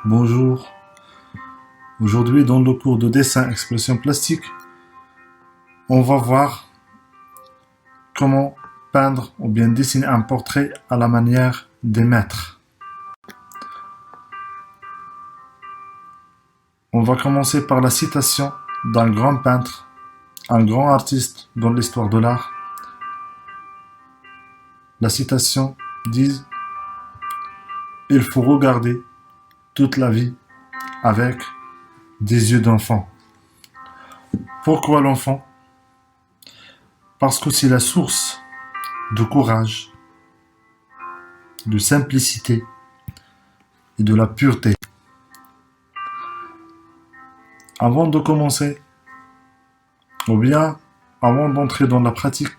Bonjour. Aujourd'hui, dans le cours de dessin expression plastique, on va voir comment peindre ou bien dessiner un portrait à la manière des maîtres. On va commencer par la citation d'un grand peintre, un grand artiste dans l'histoire de l'art. La citation dit « Il faut regarder toute la vie avec des yeux d'enfant ». Pourquoi l'enfant ? Parce que c'est la source de courage, de simplicité et de la pureté. Avant de commencer, ou bien avant d'entrer dans la pratique,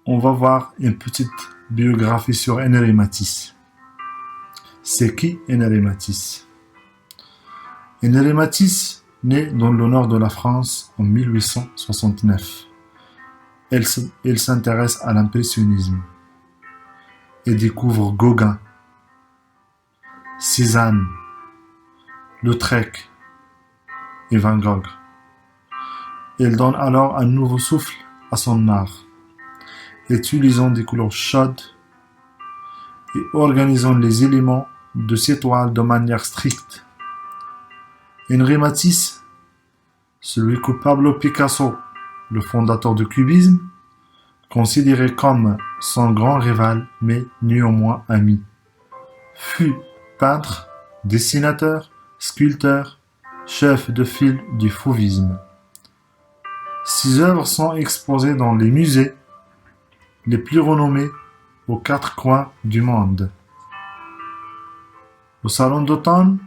on va voir une petite biographie sur Henri Matisse. C'est qui Henri Matisse ? Henri Matisse naît dans le nord de la France en 1869. Il s'intéresse à l'impressionnisme et découvre Gauguin, Cézanne, Lautrec et Van Gogh. Il donne alors un nouveau souffle à son art, utilisant des couleurs chaudes et organisant les éléments de ses toiles de manière stricte. Henri Matisse, celui que Pablo Picasso, le fondateur du cubisme, considéré comme son grand rival mais néanmoins ami, fut peintre, dessinateur, sculpteur, chef de file du fauvisme. Ses œuvres sont exposées dans les musées les plus renommés aux quatre coins du monde. Au Salon d'automne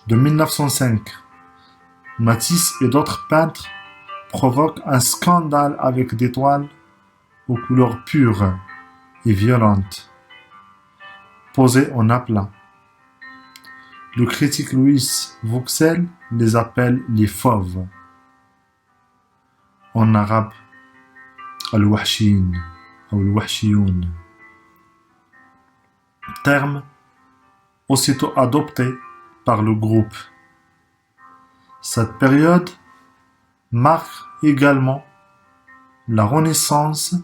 de 1905, Matisse et d'autres peintres provoquent un scandale avec des toiles aux couleurs pures et violentes, posées en aplat. Le critique Louis Vauxhall les appelle les fauves. En arabe, al-wahshin ou al-wahshiyoun. Terme aussitôt adopté par le groupe. Cette période marque également la renaissance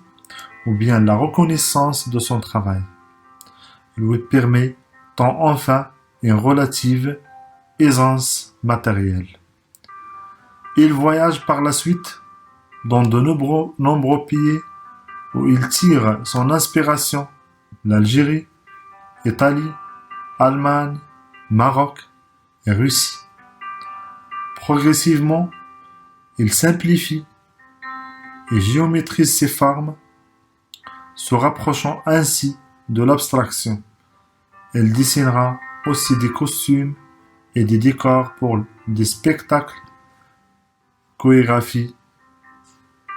ou bien la reconnaissance de son travail, lui permettant enfin une relative aisance matérielle. Il voyage par la suite dans de nombreux pays où il tire son inspiration, l'Algérie, Italie, Allemagne, Maroc et Russie. Progressivement, il simplifie et géométrise ses formes, se rapprochant ainsi de l'abstraction. Il dessinera aussi des costumes et des décors pour des spectacles. Chorégraphie.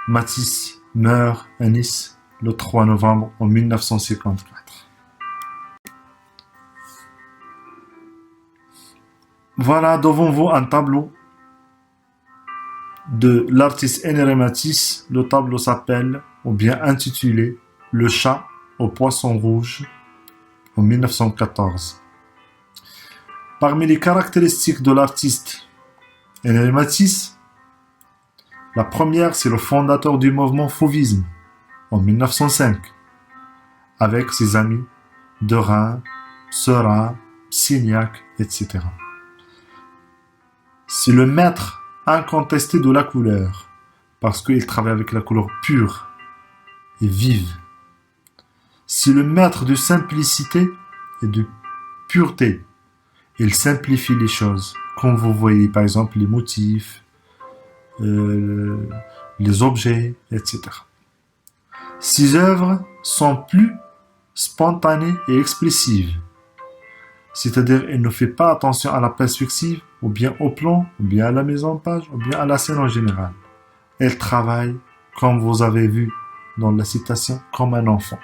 Matisse meurt à Nice le 3 novembre en 1954. Voilà devant vous un tableau de l'artiste Henri Matisse. Le tableau s'appelle, ou bien intitulé, Le chat au poisson rouge en 1914. Parmi les caractéristiques de l'artiste Henri Matisse, la première, c'est le fondateur du mouvement fauvisme en 1905, avec ses amis Derain, Seurat, Signac, etc. C'est le maître incontesté de la couleur, parce qu'il travaille avec la couleur pure et vive. C'est le maître de simplicité et de pureté. Il simplifie les choses, comme vous voyez par exemple les motifs, les objets, etc. Ses œuvres sont plus spontanées et expressives. C'est-à-dire, il ne fait pas attention à la perspective, ou bien au plan, ou bien à la mise en page, ou bien à la scène en général. Elle travaille, comme vous avez vu dans la citation, comme un enfant.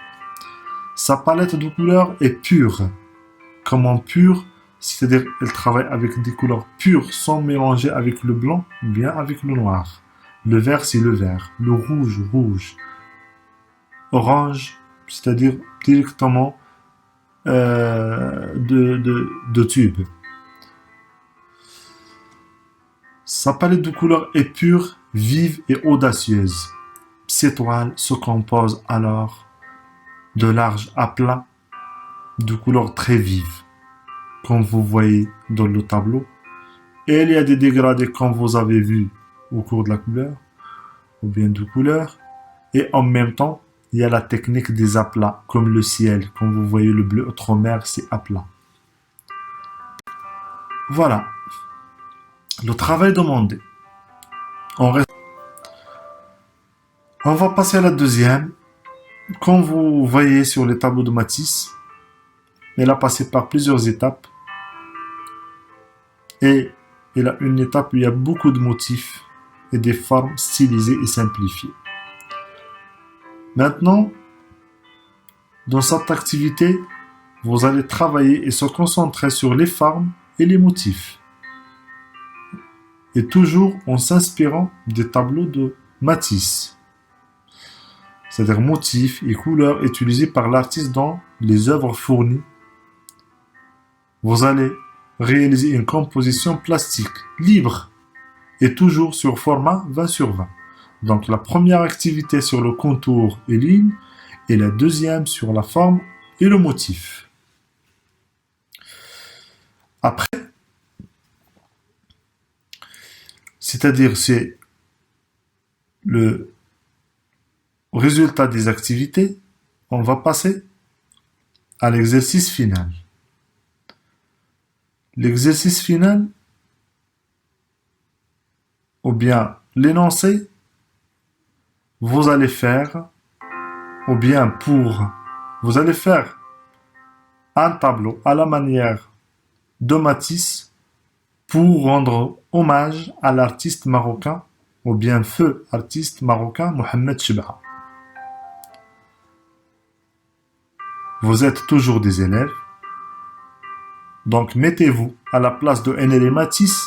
Sa palette de couleurs est pure. Comment pure ? C'est-à-dire, elle travaille avec des couleurs pures, sans mélanger avec le blanc, ou bien avec le noir. Le vert, c'est le vert. Le rouge, rouge. Orange, c'est-à-dire directement de tubes. Sa palette de couleurs est pure, vive et audacieuse. Ces toiles se composent alors de larges aplats de couleurs très vives, comme vous voyez dans le tableau. Et il y a des dégradés comme vous avez vu au cours de la couleur, ou bien de couleur. Et en même temps, il y a la technique des aplats, comme le ciel. Comme vous voyez, le bleu outre-mer, c'est aplat. Voilà. Le travail demandé. On va passer à la deuxième. Comme vous voyez sur les tableaux de Matisse, elle a passé par plusieurs étapes. Et il a une étape où il y a beaucoup de motifs et des formes stylisées et simplifiées. Maintenant, dans cette activité, vous allez travailler et se concentrer sur les formes et les motifs. Et toujours en s'inspirant des tableaux de Matisse. C'est-à-dire motifs et couleurs utilisés par l'artiste dans les œuvres fournies. Vous allez réaliser une composition plastique libre et toujours sur format 20/20. Donc la première activité sur le contour et ligne et la deuxième sur la forme et le motif. Après, c'est-à-dire c'est le résultat des activités, on va passer à l'exercice final. L'exercice final, ou bien l'énoncé, vous allez faire, ou bien vous allez faire un tableau à la manière de Matisse pour rendre hommage à l'artiste marocain, ou bien feu artiste marocain Mohamed Chebha. Vous êtes toujours des élèves, donc mettez-vous à la place de Enel Matisse,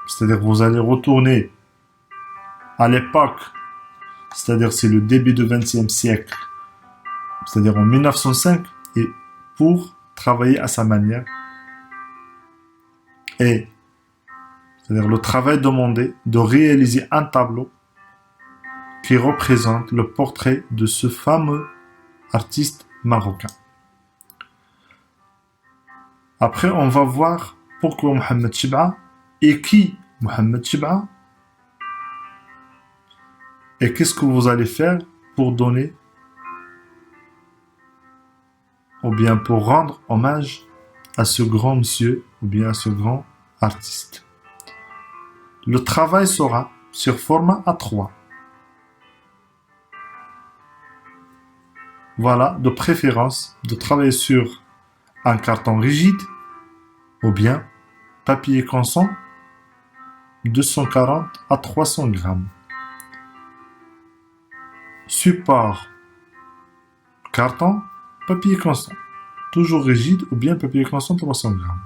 c'est-à-dire vous allez retourner à l'époque, c'est-à-dire c'est le début du XXe siècle, c'est-à-dire en 1905, et pour travailler à sa manière. Et c'est-à-dire le travail demandé de réaliser un tableau qui représente le portrait de ce fameux artiste marocain. Après, on va voir pourquoi Mohamed Chebha et qui Mohamed Chebha et qu'est-ce que vous allez faire pour donner ou bien pour rendre hommage à ce grand monsieur ou bien à ce grand artiste. Le travail sera sur format A3. Voilà, de préférence de travailler sur un carton rigide ou bien papier constant 240 à 300 grammes. Support carton, papier constant, toujours rigide ou bien papier constant 300 grammes.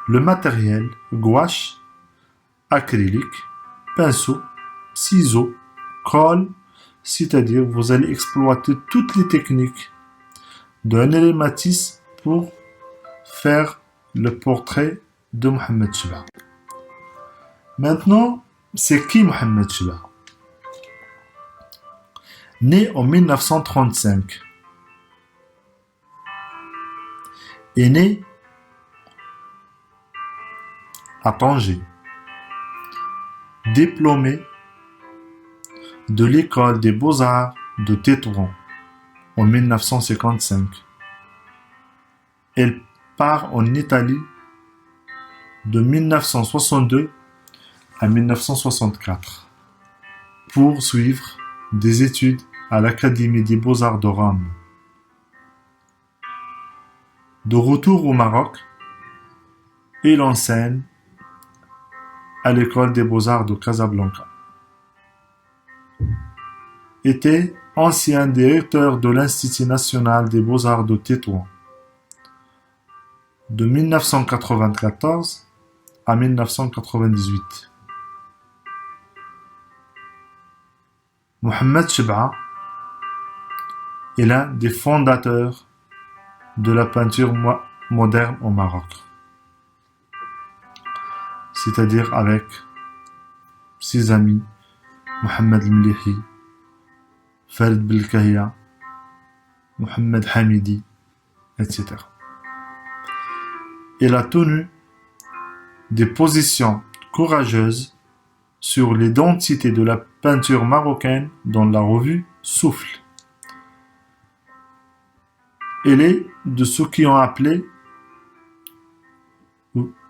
Le matériel, gouache, acrylique, pinceau, ciseaux, colle, c'est-à-dire vous allez exploiter toutes les techniques de Enel Matisse pour faire le portrait de Mohamed Chebha. Maintenant, c'est qui Mohamed Chebha? Né en 1935, est né à Tanger, diplômé de l'école des beaux-arts de Tétouan en 1955. Elle part en Italie de 1962 à 1964 pour suivre des études à l'Académie des Beaux-Arts de Rome. De retour au Maroc, il enseigne à l'école des Beaux-Arts de Casablanca. Était ancien directeur de l'Institut national des Beaux-Arts de Tétouan de 1994 à 1998. Mohamed Chebha est l'un des fondateurs de la peinture moderne au Maroc. C'est-à-dire avec ses amis, Mohamed Mlihi, Farid Belkahia, Mohamed Hamidi, etc. Il a tenu des positions courageuses sur l'identité de la peinture marocaine dans la revue Souffle. Il est de ceux qui ont appelé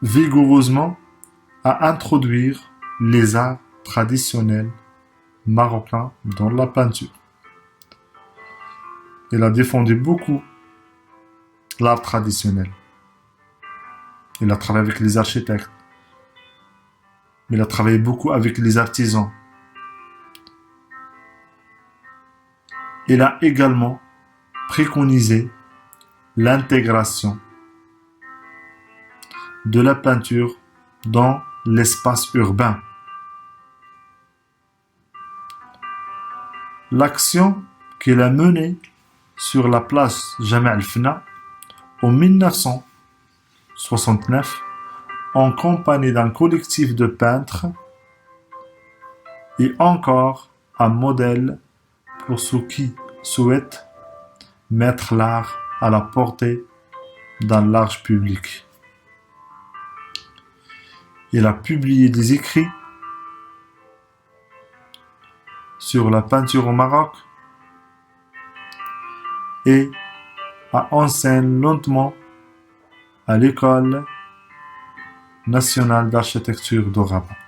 vigoureusement à introduire les arts traditionnels marocains dans la peinture. Il a défendu beaucoup l'art traditionnel. Il a travaillé avec les architectes. Il a travaillé beaucoup avec les artisans. Il a également préconisé l'intégration de la peinture dans l'espace urbain. L'action qu'il a menée sur la place Jama' el-Fna en 1969 en compagnie d'un collectif de peintres est encore un modèle pour ceux qui souhaitent mettre l'art à la portée d'un large public. Il a publié des écrits sur la peinture au Maroc et enseigne lentement à l'école nationale d'architecture de Rabat.